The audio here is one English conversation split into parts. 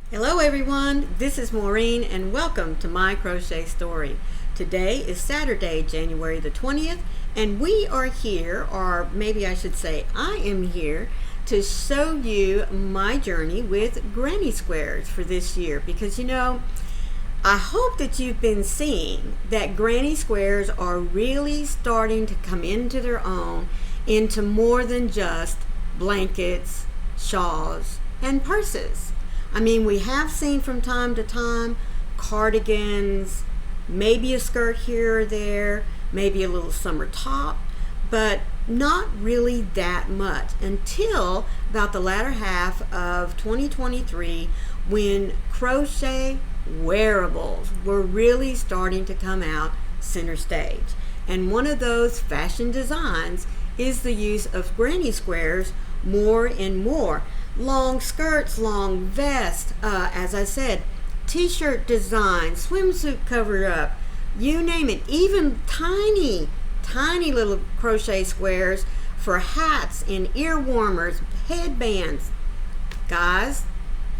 Hello everyone, this is Maureen and welcome to My Crochet Story. Today is Saturday, January the 20th, and we are here, or maybe I should say I am here, to show you my journey with granny squares for this year. Because I hope that you've been seeing that granny squares are really starting to come into their own, into more than just blankets, shawls, and purses. I mean, we have seen from time to time cardigans, maybe a skirt here or there, maybe a little summer top, but not really that much until about the latter half of 2023 when crochet wearables were really starting to come out center stage. And one of those fashion designs is the use of granny squares more and more. Long skirts, long vests, as I said, t-shirt designs, swimsuit covered up, you name it, even tiny little crochet squares for hats and ear warmers, headbands. Guys,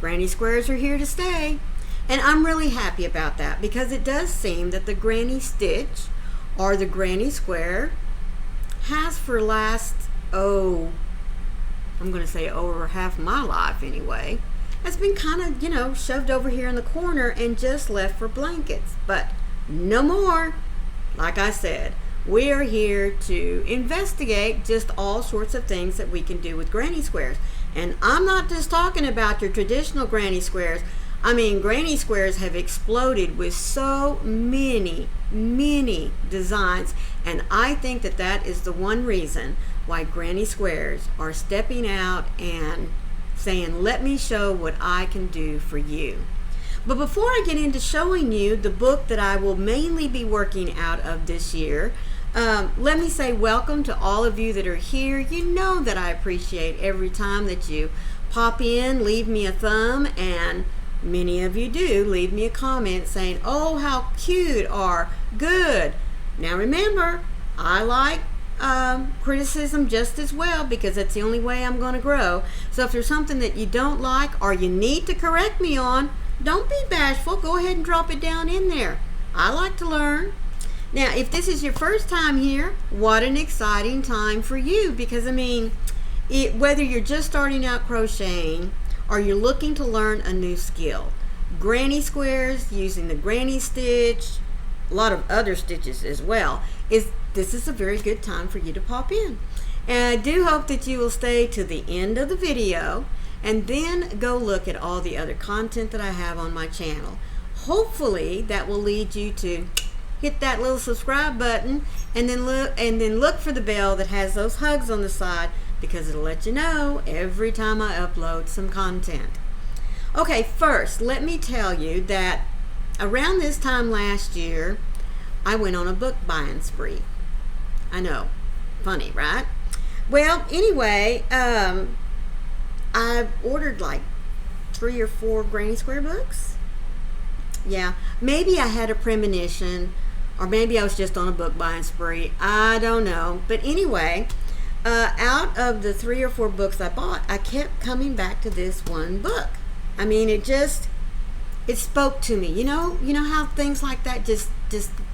granny squares are here to stay. And I'm really happy about that because it does seem that the granny stitch or the granny square has for last, I'm going to say over half my life anyway, has been kind of, shoved over here in the corner and just left for blankets. But no more. Like I said, we are here to investigate just all sorts of things that we can do with granny squares. And I'm not just talking about your traditional granny squares. I mean, granny squares have exploded with so many designs. And I think that that is the one reason why granny squares are stepping out and saying, let me show what I can do for you. But before I get into showing you the book that I will mainly be working out of this year, let me say welcome to all of you that are here. You know that I appreciate every time that you pop in, leave me a thumb, and many of you do leave me a comment saying, oh, how cute or good. Now remember, I like criticism just as well because that's the only way I'm going to grow. So if there's something that you don't like or you need to correct me on, don't be bashful. Go ahead and drop it down in there. I like to learn. Now, if this is your first time here, what an exciting time for you, because I mean, whether you're just starting out crocheting or you're looking to learn a new skill, granny squares using the granny stitch, a lot of other stitches as well, this is a very good time for you to pop in. And I do hope that you will stay to the end of the video and then go look at all the other content that I have on my channel. Hopefully that will lead you to hit that little subscribe button and then look for the bell that has those hugs on the side, because it'll let you know every time I upload some content. Okay, first let me tell you that around this time last year I went on a book buying spree. I know, funny, right? Well, anyway, I ordered like 3 or 4 granny square books. Yeah, maybe I had a premonition, or maybe I was just on a book buying spree. I don't know. But anyway, out of the 3 or 4 books I bought, I kept coming back to this one book. I mean, it spoke to me. You know how things like that just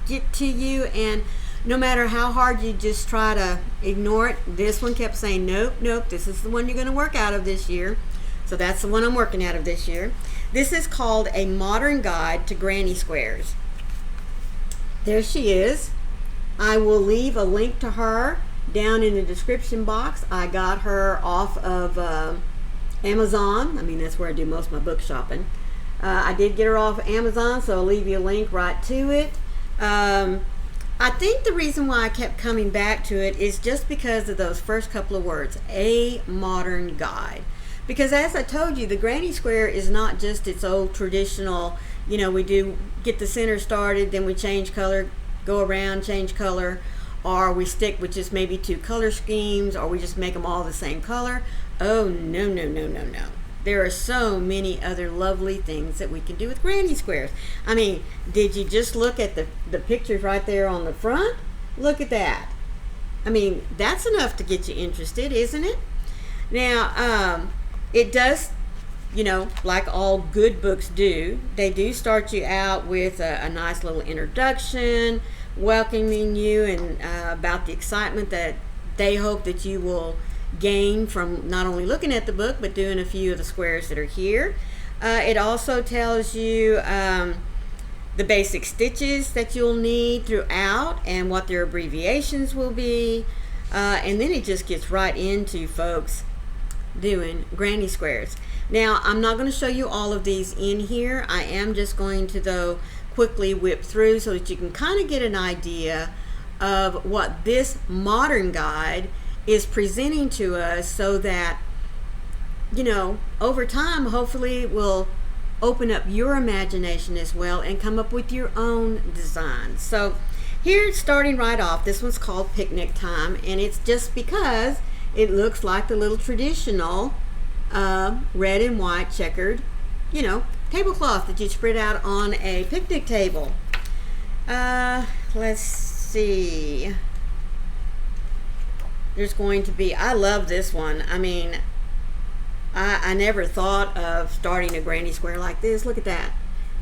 get to you, and no matter how hard you just try to ignore it, this one kept saying, nope, this is the one you're going to work out of this year. So that's the one I'm working out of this year. This is called A Modern Guide to Granny Squares. There she is. I will leave a link to her down in the description box. I got her off of Amazon. I mean, that's where I do most of my book shopping. I did get her off of Amazon, so I'll leave you a link right to it. I think the reason why I kept coming back to it is just because of those first couple of words, A Modern Guide. Because as I told you, the granny square is not just its old traditional, we do get the center started, then we change color, go around, change color, or we stick with just maybe 2 color schemes, or we just make them all the same color. Oh, no. There are so many other lovely things that we can do with granny squares. I mean, did you just look at the pictures right there on the front? Look at that. I mean, that's enough to get you interested, isn't it? Now, it does you know, like all good books do, they do start you out with a nice little introduction, welcoming you and about the excitement that they hope that you will gain from not only looking at the book but doing a few of the squares that are here. It also tells you the basic stitches that you'll need throughout and what their abbreviations will be, and then it just gets right into, folks, doing granny squares. Now, I'm not going to show you all of these in here. I am just going to, though, quickly whip through so that you can kind of get an idea of what this modern guide is presenting to us, so that, you know, over time, hopefully will open up your imagination as well and come up with your own designs. So here, starting right off, this one's called Picnic Time, and it's just because it looks like the little traditional red and white checkered, you know, tablecloth that you spread out on a picnic table. Let's see. There's going to be, I love this one. I mean, I never thought of starting a granny square like this. Look at that.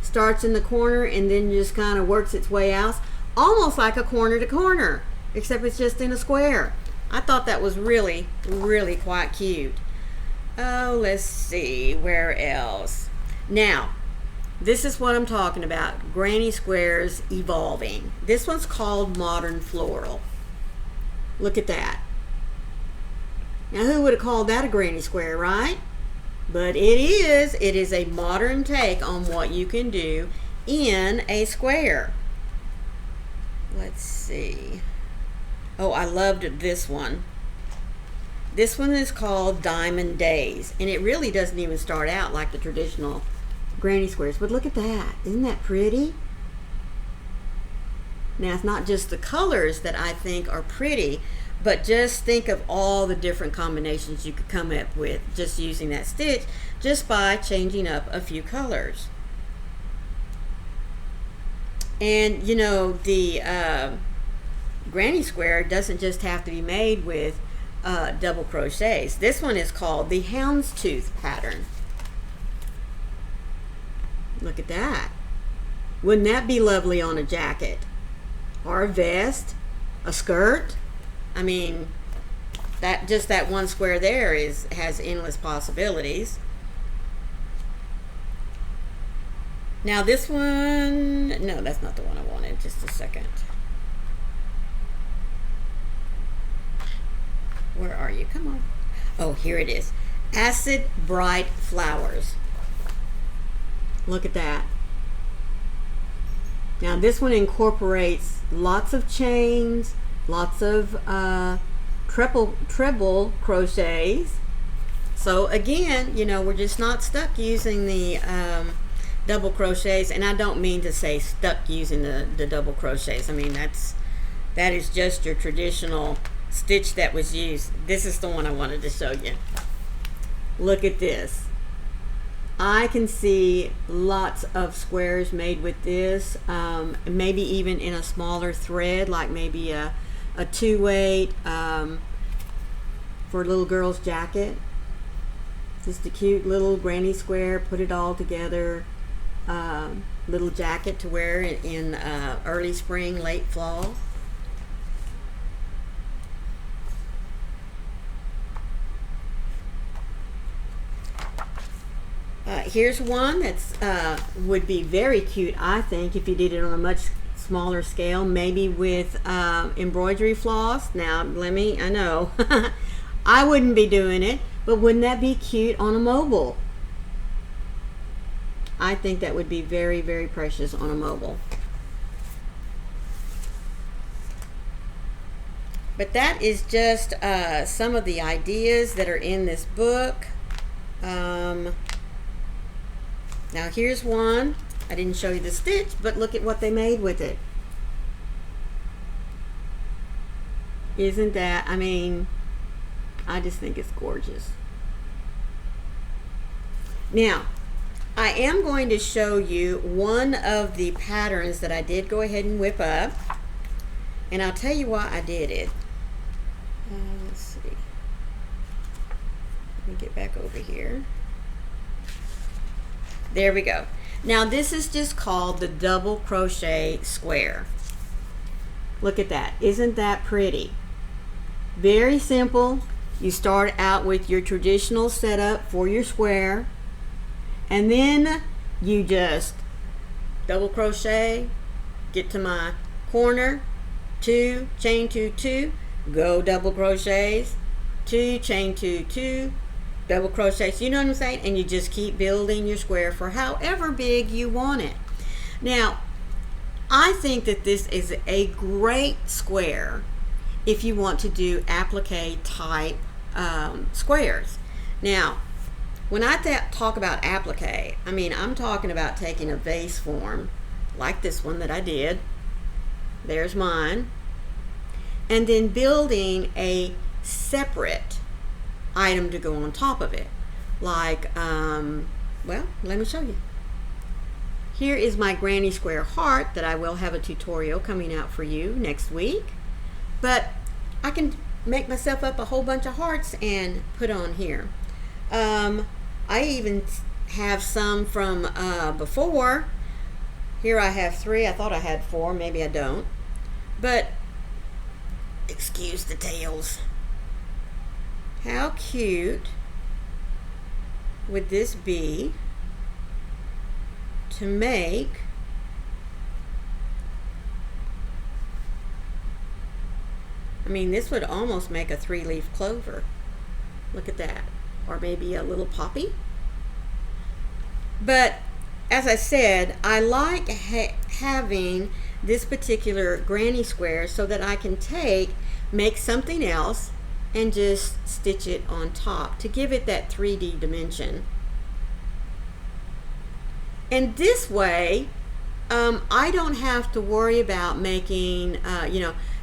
Starts in the corner and then just kind of works its way out, almost like a corner to corner, except it's just in a square. I thought that was really, really quite cute. Oh, let's see, where else? Now, this is what I'm talking about, granny squares evolving. This one's called Modern Floral. Look at that. Now, who would have called that a granny square, right? But it is. It is a modern take on what you can do in a square. Let's see. Oh, I loved this one. This one is called Diamond Days, and it really doesn't even start out like the traditional granny squares, but look at that. Isn't that pretty? Now, it's not just the colors that I think are pretty, but just think of all the different combinations you could come up with just using that stitch, just by changing up a few colors. And, you know, the granny square doesn't just have to be made with double crochets. This one is called the Houndstooth pattern. Look at that. Wouldn't that be lovely on a jacket or a vest, a skirt? I mean, that just that one square there has endless possibilities. Now this one, no, that's not the one I wanted. Just a second. Where are you? Come on. Oh, here it is. Acid Bright Flowers. Look at that. Now this one incorporates lots of chains, lots of treble crochets. So again, you know, we're just not stuck using the double crochets, and I don't mean to say stuck using the double crochets. I mean, that is just your traditional stitch that was used. This is the one I wanted to show you. Look at this. I can see lots of squares made with this, maybe even in a smaller thread, like maybe a 2/8 for a little girl's jacket. Just a cute little granny square, put it all together, little jacket to wear in early spring, late fall. Here's one that's would be very cute, I think, if you did it on a much smaller scale, maybe with embroidery floss. Now, I know I wouldn't be doing it, but wouldn't that be cute on a mobile? I think that would be very, very precious on a mobile. But that is just some of the ideas that are in this book. Now here's one. I didn't show you the stitch, but look at what they made with it. Isn't that, I mean, I just think it's gorgeous. Now, I am going to show you one of the patterns that I did go ahead and whip up, and I'll tell you why I did it. Let's see. Let me get back over here. There we go. Now this is just called the double crochet square. Look at that. Isn't that pretty? Very simple. You start out with your traditional setup for your square, and then you just double crochet, get to my corner, 2, chain 2, 2, go double crochets, 2, chain 2, 2, double crochets. You know what I'm saying? And you just keep building your square for however big you want it. Now, I think that this is a great square if you want to do applique type squares. Now, when I talk about applique, I mean, I'm talking about taking a vase form like this one that I did. There's mine. And then building a separate item to go on top of it. Like, well, let me show you. Here is my granny square heart that I will have a tutorial coming out for you next week. But I can make myself up a whole bunch of hearts and put on here. I even have some from before. Here I have 3. I thought I had 4. Maybe I don't. But excuse the tails. How cute would this be to make I mean, this would almost make a 3-leaf clover. Look at that. Or maybe a little poppy. But as I said, I like having this particular granny square so that I can make something else and just stitch it on top to give it that 3D dimension. And this way, I don't have to worry about making,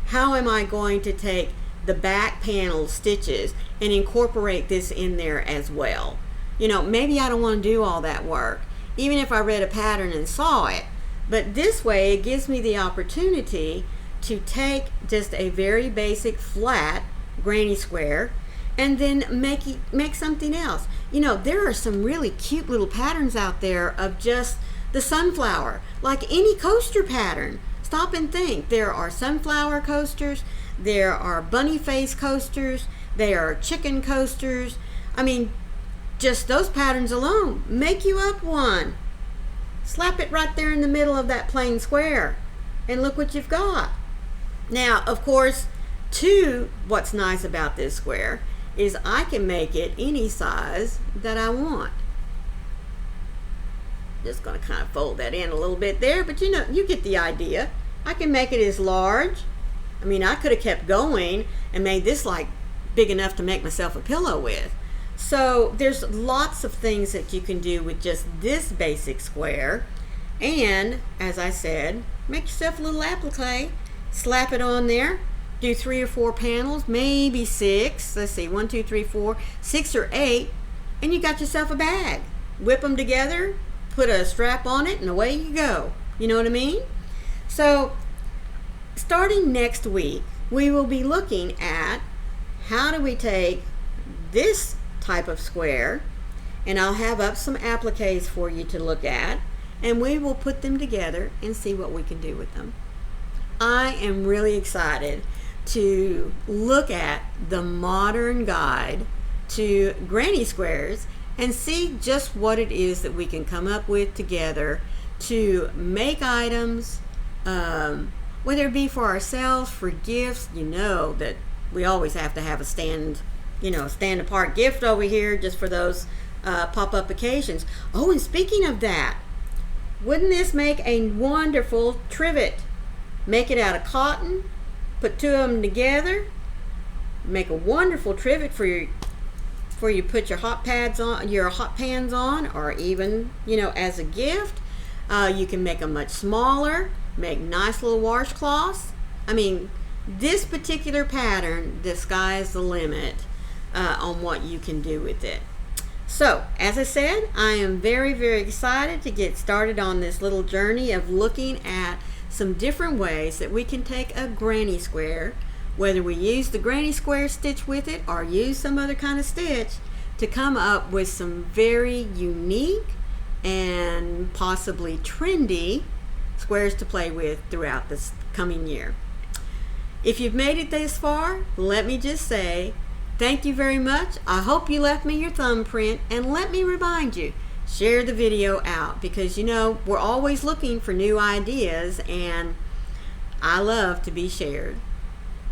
how am I going to take the back panel stitches and incorporate this in there as well. Maybe I don't want to do all that work, even if I read a pattern and saw it. But this way, it gives me the opportunity to take just a very basic flat granny square and then make something else. There are some really cute little patterns out there of just the sunflower, like any coaster pattern. Stop and think. There are sunflower coasters, there are bunny face coasters, there are chicken coasters. I mean, just those patterns alone, make you up one. Slap it right there in the middle of that plain square and look what you've got. Now, of course, what's nice about this square is I can make it any size that I want. Just going to kind of fold that in a little bit there, but you get the idea. I can make it as large. I mean, I could have kept going and made this like big enough to make myself a pillow with. So there's lots of things that you can do with just this basic square. And as I said, make yourself a little applique, slap it on there, do 3 or 4 panels, maybe 6. Let's see, 1, 2, 3, 4, 6 or 8, and you got yourself a bag. Whip them together, put a strap on it, and away you go. You know what I mean? So starting next week, we will be looking at how do we take this type of square, and I'll have up some appliques for you to look at, and we will put them together and see what we can do with them. I am really excited to look at the modern guide to granny squares and see just what it is that we can come up with together to make items, whether it be for ourselves, for gifts. That we always have to have a stand apart gift over here just for those pop-up occasions. Oh, and speaking of that, wouldn't this make a wonderful trivet? Make it out of cotton, put 2 of them together, make a wonderful trivet for you put your hot pans on, or even as a gift. You can make them much smaller, make nice little washcloths. I mean, this particular pattern, the sky's the limit on what you can do with it. So, as I said, I am very, very excited to get started on this little journey of looking at some different ways that we can take a granny square, whether we use the granny square stitch with it or use some other kind of stitch, to come up with some very unique and possibly trendy squares to play with throughout this coming year. If you've made it this far, let me just say thank you very much. I hope you left me your thumbprint, and let me remind you, share the video out, because you know we're always looking for new ideas and I love to be shared.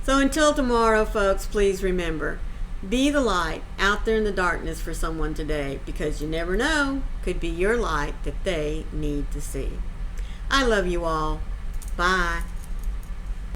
So until tomorrow, folks, please remember, be the light out there in the darkness for someone today, because you never know, could be your light that they need to see. I love you all. Bye.